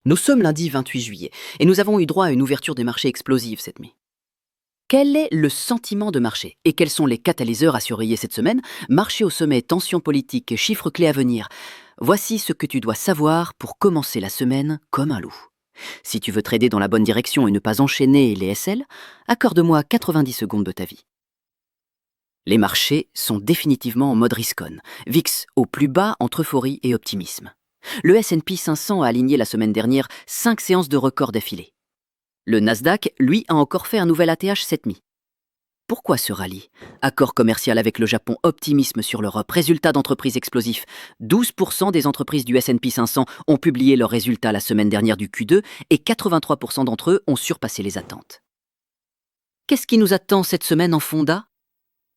Nous sommes lundi 28 juillet et nous avons eu droit à une ouverture des marchés explosive cette nuit. Quel est le sentiment de marché et quels sont les catalyseurs à surveiller cette semaine? Marché au sommet, tensions politiques, chiffres clés à venir. Voici ce que tu dois savoir pour commencer la semaine comme un loup. Si tu veux trader dans la bonne direction et ne pas enchaîner les SL, accorde-moi 90 secondes de ta vie. Les marchés sont définitivement en mode risk-on. VIX au plus bas entre euphorie et optimisme. Le S&P 500 a aligné la semaine dernière 5 séances de record d'affilée. Le Nasdaq, lui, a encore fait un nouvel ATH cette nuit. Pourquoi ce rallye? Accord commercial avec le Japon, optimisme sur l'Europe, résultats d'entreprises explosifs. 12% des entreprises du S&P 500 ont publié leurs résultats la semaine dernière du Q2 et 83% d'entre eux ont surpassé les attentes. Qu'est-ce qui nous attend cette semaine en fonda?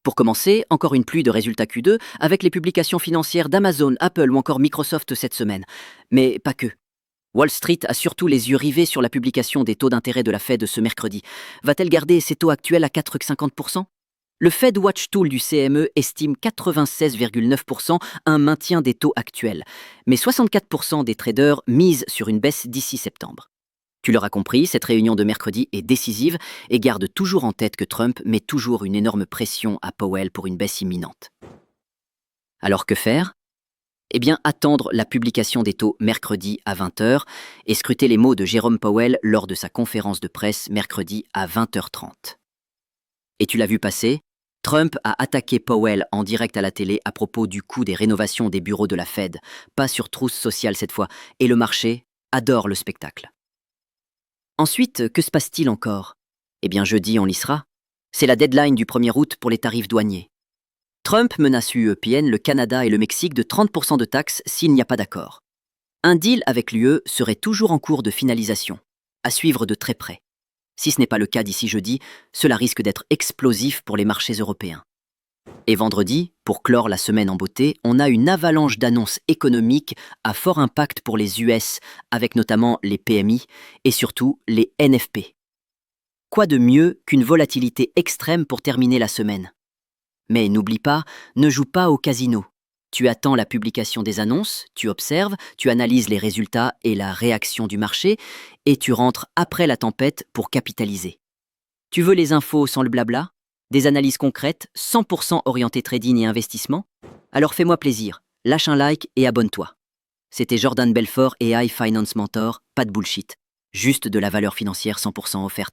Pour commencer, encore une pluie de résultats Q2 avec les publications financières d'Amazon, Apple ou encore Microsoft cette semaine. Mais pas que. Wall Street a surtout les yeux rivés sur la publication des taux d'intérêt de la Fed ce mercredi. Va-t-elle garder ses taux actuels à 4,50%? Le Fed Watch Tool du CME estime 96,9% un maintien des taux actuels, mais 64% des traders misent sur une baisse d'ici septembre. Tu l'auras compris, cette réunion de mercredi est décisive et garde toujours en tête que Trump met toujours une énorme pression à Powell pour une baisse imminente. Alors que faire? Eh bien, attendre la publication des taux mercredi à 20h et scruter les mots de Jérôme Powell lors de sa conférence de presse mercredi à 20h30. Et tu l'as vu passer? Trump a attaqué Powell en direct à la télé à propos du coût des rénovations des bureaux de la Fed, pas sur trousse sociale cette fois, et le marché adore le spectacle. Ensuite, que se passe-t-il encore? Eh bien, jeudi, on l'y sera. C'est la deadline du 1er août pour les tarifs douaniers. Trump menace l'UE, le Canada et le Mexique de 30% de taxes s'il n'y a pas d'accord. Un deal avec l'UE serait toujours en cours de finalisation, à suivre de très près. Si ce n'est pas le cas d'ici jeudi, cela risque d'être explosif pour les marchés européens. Et vendredi, pour clore la semaine en beauté, on a une avalanche d'annonces économiques à fort impact pour les US, avec notamment les PMI et surtout les NFP. Quoi de mieux qu'une volatilité extrême pour terminer la semaine? Mais n'oublie pas, ne joue pas au casino. Tu attends la publication des annonces, tu observes, tu analyses les résultats et la réaction du marché, et tu rentres après la tempête pour capitaliser. Tu veux les infos sans le blabla? Des analyses concrètes, 100% orientées trading et investissement? Alors fais-moi plaisir, lâche un like et abonne-toi. C'était Jordan Belfort et iFinance Mentor, pas de bullshit. Juste de la valeur financière 100% offerte.